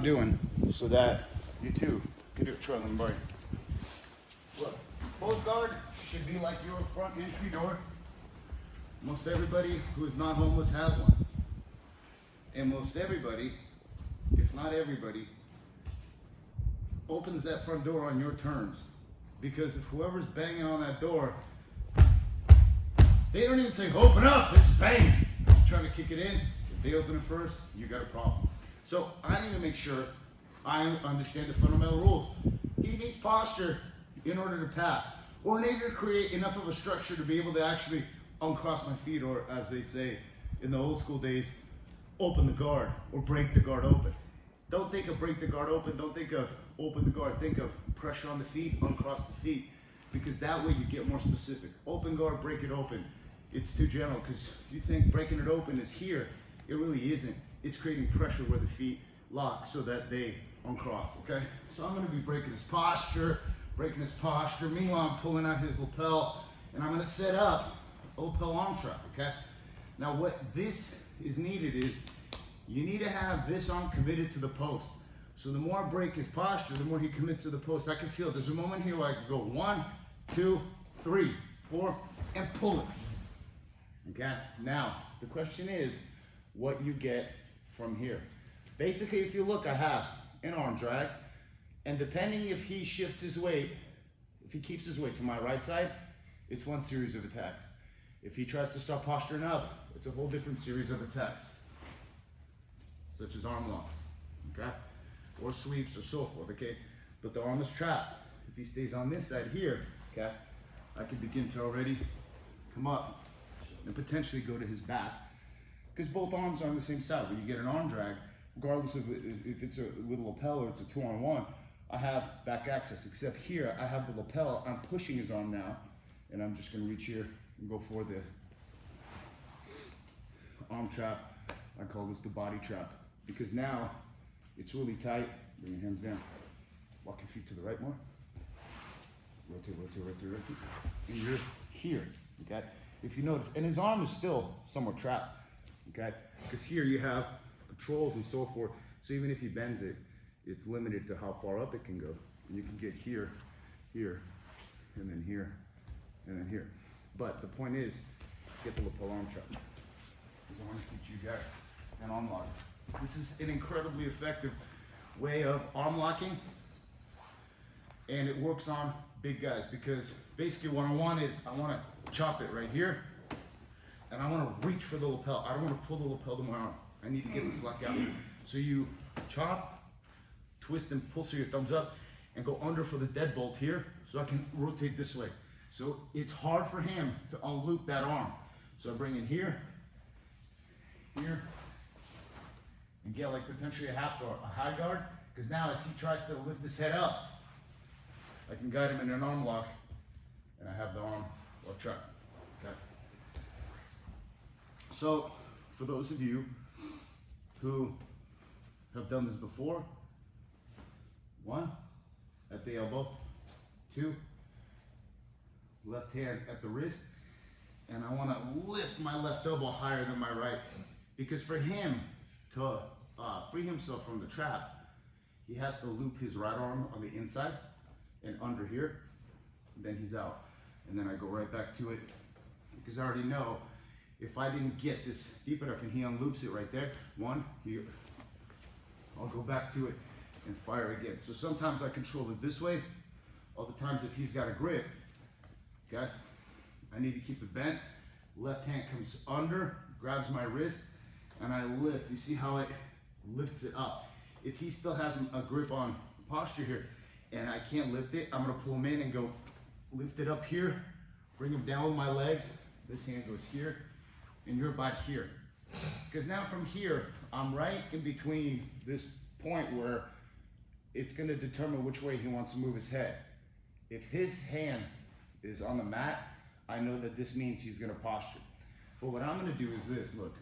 I'm doing so that you too can do it. Troy, let me borrow you. Look, post guard should be like your front entry door. Most everybody who is not homeless has one. And most everybody, if not everybody, opens that front door on your terms. Because if whoever's banging on that door, they don't even say open up, they're just banging. Trying to kick it in. If they open it first, you got a problem. So I need to make sure I understand the fundamental rules. He needs posture in order to pass, or in order to create enough of a structure to be able to actually uncross my feet, or as they say in the old school days, open the guard or break the guard open. Don't think of break the guard open, don't think of open the guard, think of pressure on the feet, uncross the feet, because that way you get more specific. Open guard, break it open. It's too general, because you think breaking it open is here. It really isn't. It's creating pressure where the feet lock so that they uncross, okay? So I'm gonna be breaking his posture. Meanwhile, I'm pulling out his lapel, and I'm gonna set up a lapel arm trap, okay? Now what this is needed is, you need to have this arm committed to the post. So the more I break his posture, the more he commits to the post. I can feel it. There's a moment here where I can go 1, 2, 3, 4, and pull it. Okay, now the question is what you get from here. Basically, if you look, I have an arm drag, and depending if he shifts his weight, if he keeps his weight to my right side, it's one series of attacks. If he tries to start posturing up, it's a whole different series of attacks, such as arm locks, okay, or sweeps or so forth, okay. But the arm is trapped. If he stays on this side here, okay, I can begin to already come up and potentially go to his back, because both arms are on the same side. When you get an arm drag, regardless of if it's with a lapel or it's a 2-on-1, I have back access, except here I have the lapel. I'm pushing his arm now, and I'm just going to reach here and go for the arm trap. I call this the body trap, because now it's really tight. Bring your hands down. Walk your feet to the right more. Rotate, rotate, rotate, rotate. And you're here, okay? If you notice, and his arm is still somewhat trapped, okay? Because here you have controls and so forth. So even if he bends it, it's limited to how far up it can go. And you can get here, here, and then here, and then here. But the point is, get the lapel arm trap. Because I want to teach you guys an arm lock. This is an incredibly effective way of arm locking, and it works on big guys, because basically what I want is, I want to chop it right here, and I want to reach for the lapel. I don't want to pull the lapel to my arm. I need to get this lock out. So you chop, twist and pull, so your thumbs up, and go under for the deadbolt here, so I can rotate this way. So it's hard for him to unloop that arm. So I bring in here, here, and get like potentially a half guard, a high guard, because now as he tries to lift his head up, I can guide him in an arm lock, and I have the arm lock trap. Okay. So for those of you who have done this before, 1, at the elbow, 2, left hand at the wrist, and I want to lift my left elbow higher than my right, because for him to free himself from the trap, he has to loop his right arm on the inside and under here, and then he's out. And then I go right back to it, because I already know if I didn't get this deep enough and he unloops it right there, 1, here, I'll go back to it and fire again. So sometimes I control it this way, other times if he's got a grip, okay, I need to keep it bent. Left hand comes under, grabs my wrist, and I lift. You see how it lifts it up. If he still has a grip on posture here, and I can't lift it, I'm gonna pull him in and go lift it up here, bring him down with my legs. This hand goes here, and you're about here. Because now from here, I'm right in between this point where it's gonna determine which way he wants to move his head. If his hand is on the mat, I know that this means he's gonna posture. But what I'm gonna do is this, look,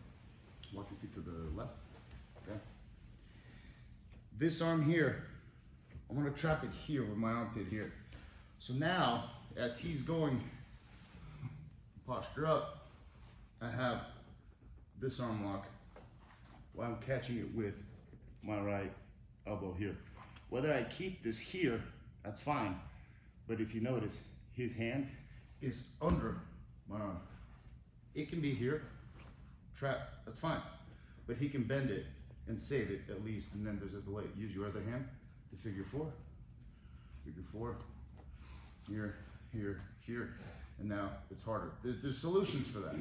walk your feet to the left, okay? This arm here, I'm gonna trap it here with my armpit here. So now, as he's going posture up, I have this arm lock while I'm catching it with my right elbow here. Whether I keep this here, that's fine. But if you notice, his hand is under my arm. It can be here, trap, that's fine. But he can bend it and save it at least, and then there's a delay. Use your other hand to figure four, here, here, here. And now it's harder. There's solutions for that.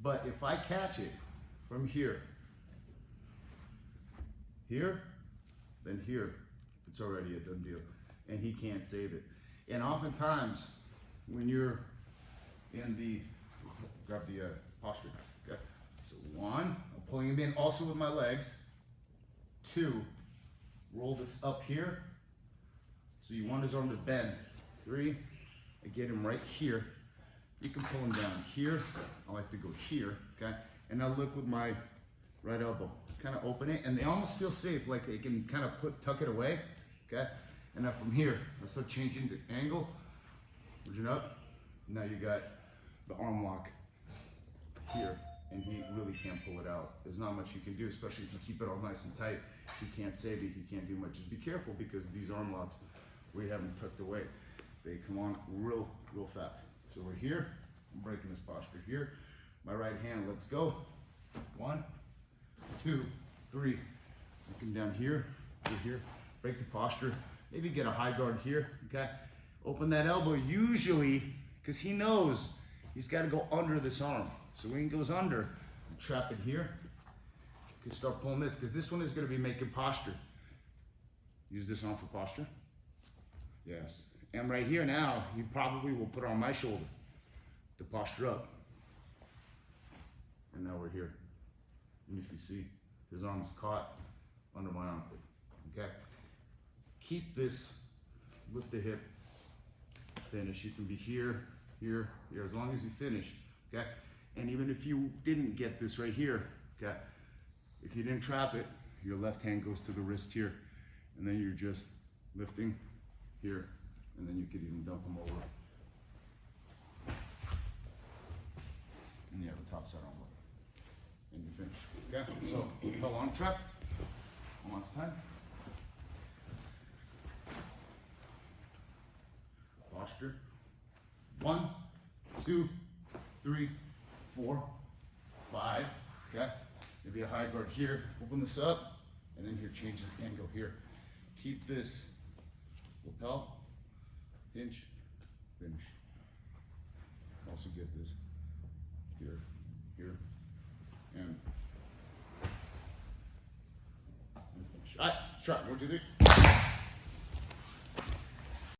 But if I catch it from here, then here, it's already a done deal. And he can't save it. And oftentimes, when you're in the, grab the posture, okay? So one, I'm pulling him in also with my legs. Two, roll this up here. So you want his arm to bend. Three, I get him right here. You can pull him down here. I like to go here, okay? And now look with my right elbow. Kind of open it, and they almost feel safe, like they can kind of tuck it away, okay? And now from here, I start changing the angle, push it up. Now you got the arm lock here, and he really can't pull it out. There's not much you can do, especially if you keep it all nice and tight. He can't save it, he can't do much. Just be careful, because these arm locks, we have them tucked away. They come on real fast. So we're here, I'm breaking this posture here. My right hand, let's go. 1, 2, 3. I come down here, here, break the posture. Maybe get a high guard here, okay? Open that elbow, usually, because he knows he's got to go under this arm. So when he goes under, trap it here. You can start pulling this, because this one is going to be making posture. Use this arm for posture. Yes. And right here now, he probably will put on my shoulder to posture up. And now we're here. And if you see, his arm is caught under my armpit, okay? Keep this, lift the hip, finish. You can be here, here, here, as long as you finish, okay? And even if you didn't get this right here, okay? If you didn't trap it, your left hand goes to the wrist here, and then you're just lifting here, and then you could even dump them over. And you have a top side arm lock. And you finish, okay? So, pull on trap, one last time. Posture. 1, 2, 3, 4, 5, okay? Maybe a high guard here, open this up, and then here, change the angle here. Keep this lapel, hinge, finish. Also get this here, here, and finish. All right, let's try, 1, 2, 3.